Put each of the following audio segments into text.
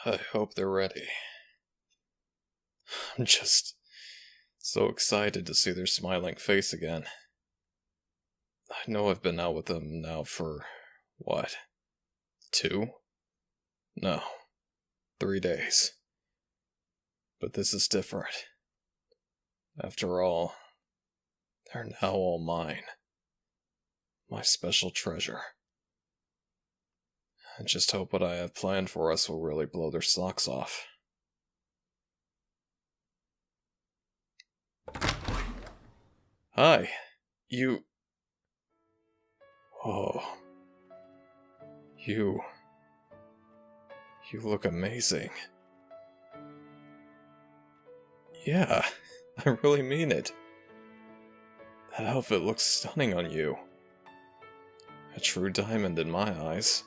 I hope they're ready. I'm just so excited to see their smiling face again. I know I've been out with them now for, what, 2? No, 3 days. But this is different. After all, they're now all mine. My special treasure. I just hope what I have planned for us will really blow their socks off. Hi, you... Oh. You look amazing. Yeah, I really mean it. That outfit looks stunning on you. A true diamond in my eyes.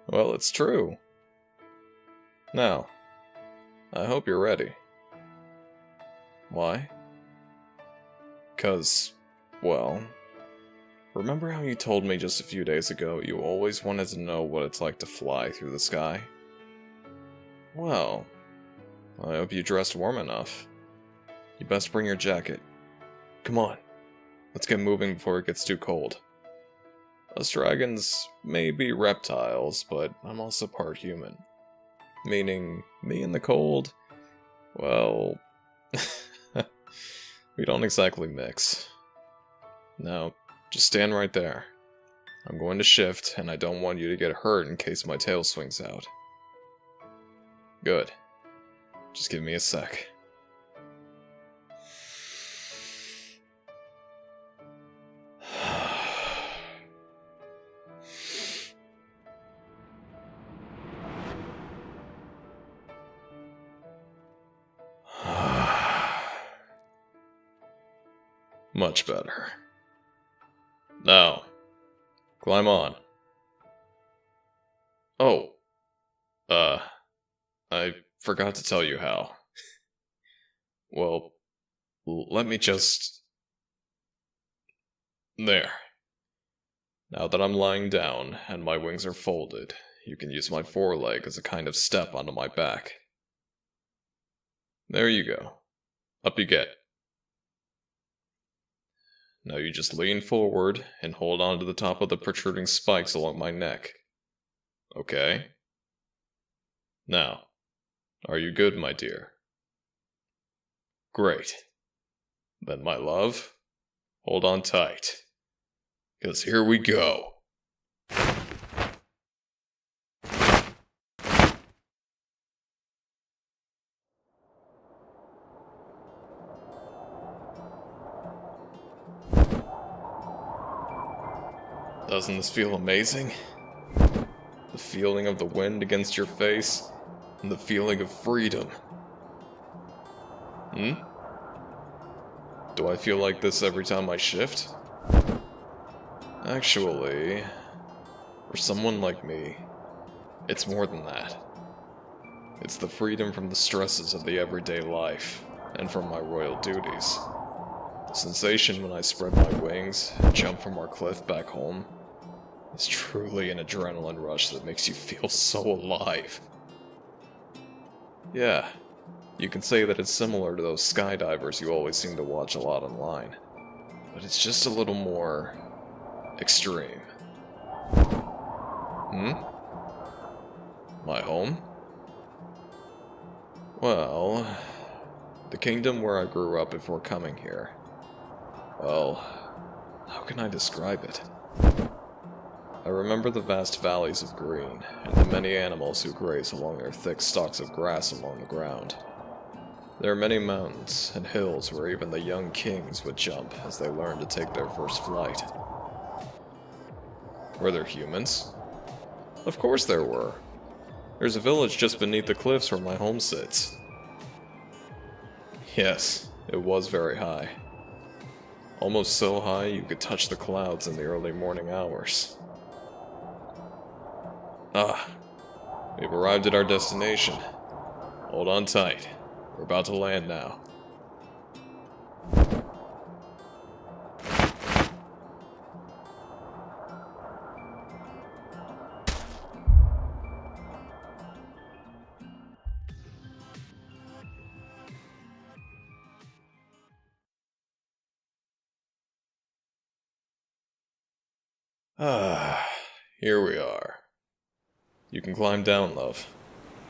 Well, it's true. Now, I hope you're ready. Why? 'Cause, well, remember how you told me just a few days ago you always wanted to know what it's like to fly through the sky? Well, I hope you dressed warm enough. You best bring your jacket. Come on, let's get moving before it gets too cold. Us dragons may be reptiles, but I'm also part human. Meaning, me in the cold, well, we don't exactly mix. Now, just stand right there. I'm going to shift, and I don't want you to get hurt in case my tail swings out. Good. Just give me a sec. Much better. Now, climb on. Oh, I forgot to tell you how. Well, let me just... There. Now that I'm lying down, and my wings are folded, you can use my foreleg as a kind of step onto my back. There you go. Up you get. Now you just lean forward and hold on to the top of the protruding spikes along my neck. Okay? Now, are you good, my dear? Great. Then, my love, hold on tight. 'Cause here we go. Doesn't this feel amazing? The feeling of the wind against your face, and the feeling of freedom. Do I feel like this every time I shift? Actually, for someone like me, it's more than that. It's the freedom from the stresses of the everyday life, and from my royal duties. The sensation when I spread my wings and jump from our cliff back home is truly an adrenaline rush that makes you feel so alive. Yeah, you can say that it's similar to those skydivers you always seem to watch a lot online, but it's just a little more extreme. My home? Well, the kingdom where I grew up before coming here. Well, how can I describe it? I remember the vast valleys of green, and the many animals who graze along their thick stalks of grass along the ground. There are many mountains and hills where even the young kings would jump as they learned to take their first flight. Were there humans? Of course there were. There's a village just beneath the cliffs where my home sits. Yes, it was very high. Almost so high you could touch the clouds in the early morning hours. We've arrived at our destination. Hold on tight. We're about to land now. Ah, here we are. You can climb down, love.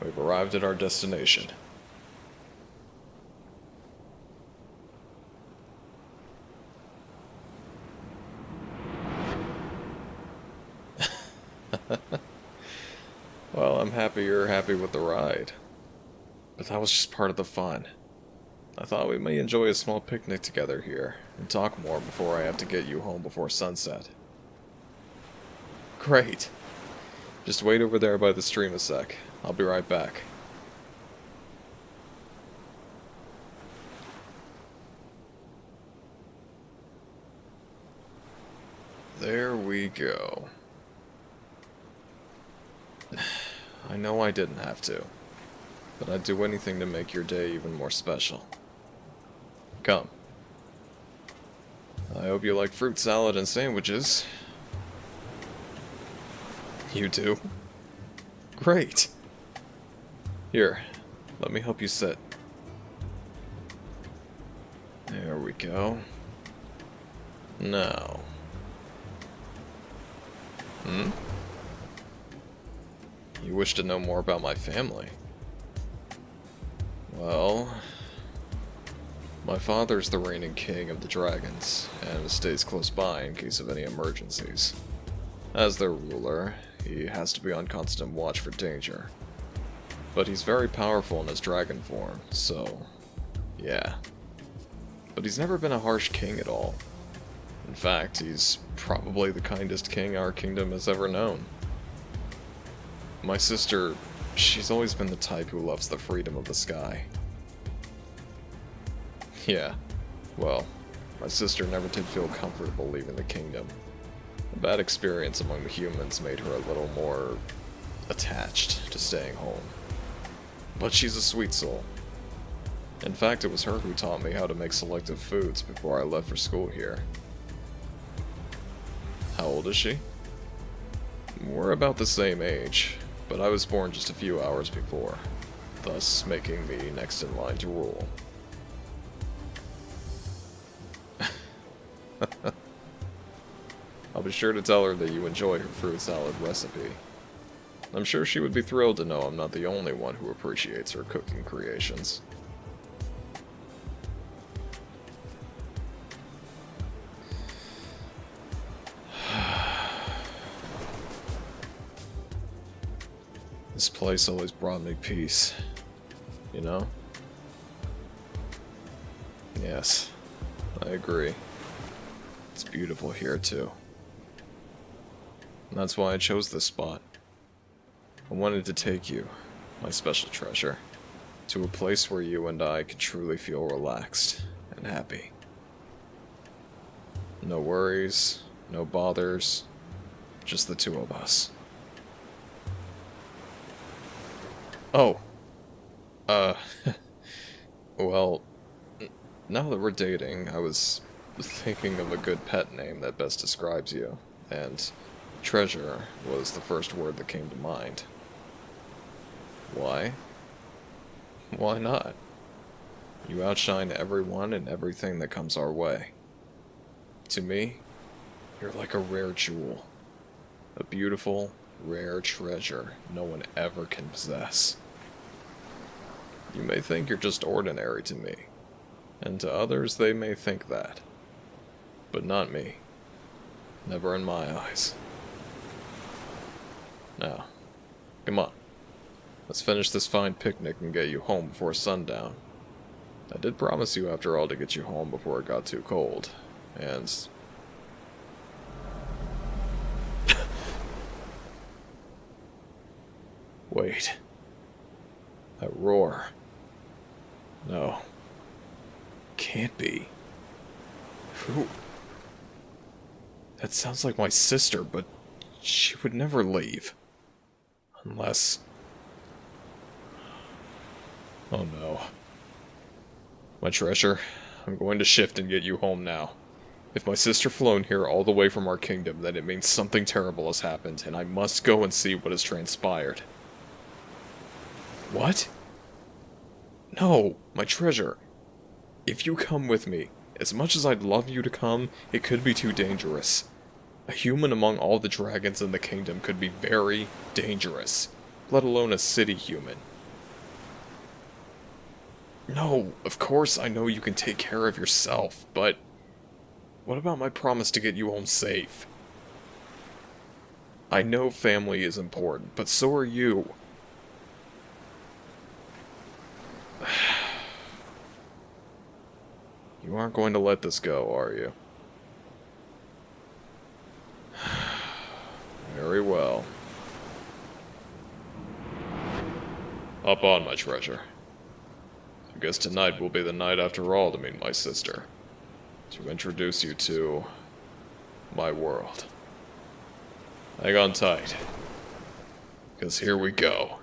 We've arrived at our destination. Well, I'm happy you're happy with the ride. But that was just part of the fun. I thought we may enjoy a small picnic together here, and talk more before I have to get you home before sunset. Great. Just wait over there by the stream a sec. I'll be right back. There we go. I know I didn't have to, but I'd do anything to make your day even more special. Come. I hope you like fruit salad and sandwiches. You do? Great! Here, let me help you sit. There we go. Now. You wish to know more about my family? Well, my father's the reigning king of the dragons, and stays close by in case of any emergencies. As their ruler, he has to be on constant watch for danger. But he's very powerful in his dragon form, so yeah. But he's never been a harsh king at all. In fact, he's probably the kindest king our kingdom has ever known. My sister, she's always been the type who loves the freedom of the sky. Yeah, well, my sister never did feel comfortable leaving the kingdom. A bad experience among the humans made her a little more attached to staying home. But she's a sweet soul. In fact, it was her who taught me how to make selective foods before I left for school here. How old is she? We're about the same age, but I was born just a few hours before, thus making me next in line to rule. I'll be sure to tell her that you enjoy her fruit salad recipe. I'm sure she would be thrilled to know I'm not the only one who appreciates her cooking creations. This place always brought me peace, you know? Yes, I agree. It's beautiful here too. And that's why I chose this spot. I wanted to take you, my special treasure, to a place where you and I could truly feel relaxed and happy. No worries, no bothers, just the two of us. Oh. Well, now that we're dating, I was thinking of a good pet name that best describes you, and treasure was the first word that came to mind. Why? Why not? You outshine everyone and everything that comes our way. To me, you're like a rare jewel. A beautiful, rare treasure no one ever can possess. You may think you're just ordinary to me, and to others they may think that. But not me. Never in my eyes. Now, come on. Let's finish this fine picnic and get you home before sundown. I did promise you after all to get you home before it got too cold, and... Wait. That roar. No. Can't be. Who? That sounds like my sister, but she would never leave. Unless... Oh no. My treasure, I'm going to shift and get you home now. If my sister flown here all the way from our kingdom, then it means something terrible has happened, and I must go and see what has transpired. What? No, my treasure. If you come with me, as much as I'd love you to come, it could be too dangerous. A human among all the dragons in the kingdom could be very dangerous, let alone a city human. No, of course I know you can take care of yourself, but what about my promise to get you home safe? I know family is important, but so are you. You aren't going to let this go, are you? Very well. Hop on, my treasure. I guess tonight will be the night after all to meet my sister. To introduce you to my world. Hang on tight. Because here we go.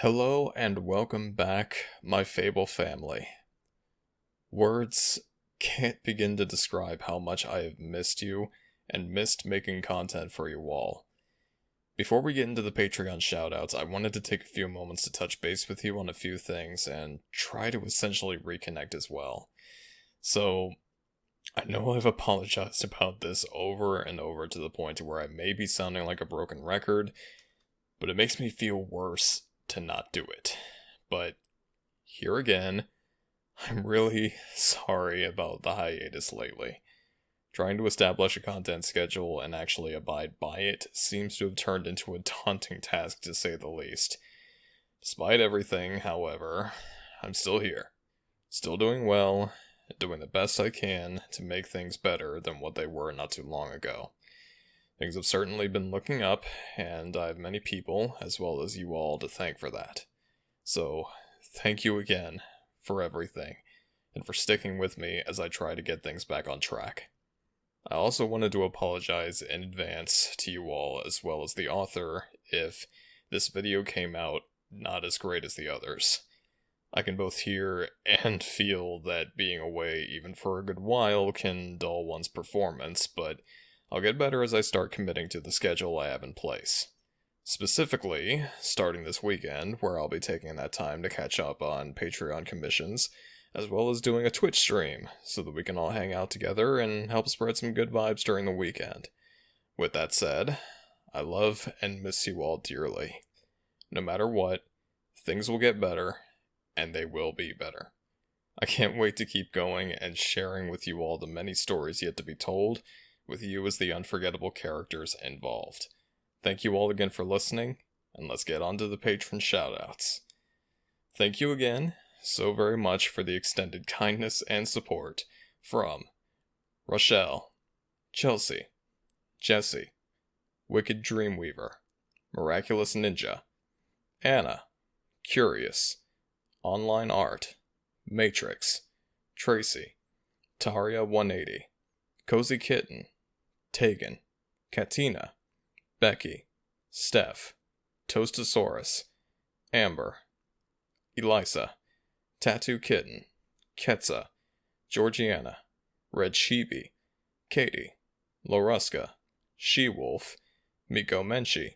Hello and welcome back, my Fable family. Words can't begin to describe how much I have missed you and missed making content for you all. Before we get into the Patreon shoutouts, I wanted to take a few moments to touch base with you on a few things and try to essentially reconnect as well. So, I know I've apologized about this over and over to the point where I may be sounding like a broken record, but it makes me feel worse to not do it. But here again, I'm really sorry about the hiatus lately. Trying to establish a content schedule and actually abide by it seems to have turned into a daunting task, to say the least. Despite everything, however, I'm still here. Still doing well, and doing the best I can to make things better than what they were not too long ago. Things have certainly been looking up, and I have many people, as well as you all, to thank for that. So, thank you again for everything, and for sticking with me as I try to get things back on track. I also wanted to apologize in advance to you all, as well as the author, if this video came out not as great as the others. I can both hear and feel that being away even for a good while can dull one's performance, but I'll get better as I start committing to the schedule I have in place. Specifically, starting this weekend, where I'll be taking that time to catch up on Patreon commissions, as well as doing a Twitch stream, so that we can all hang out together and help spread some good vibes during the weekend. With that said, I love and miss you all dearly. No matter what, things will get better, and they will be better. I can't wait to keep going and sharing with you all the many stories yet to be told, with you as the unforgettable characters involved. Thank you all again for listening, and let's get on to the patron shoutouts. Thank you again so very much for the extended kindness and support from Rochelle, Chelsea, Jessie, Wicked Dreamweaver, Miraculous Ninja, Anna, Khurious, Online Art, Matrix, Tracy, Taria 180, CozyKitten, Tegan, Katena, Becky, Steph, Toastarasus, Amber, Elisa, Tattoo Kitten, Ketza, Georgiana, RedChibi, Katie, Lauruska, She-Wolf, Micomenchi,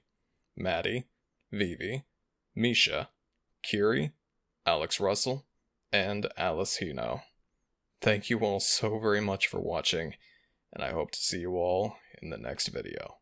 Maddie, Vivi, Misha, Kiri, AlicexHino, and AlicexHino. Thank you all so very much for watching, and I hope to see you all in the next video.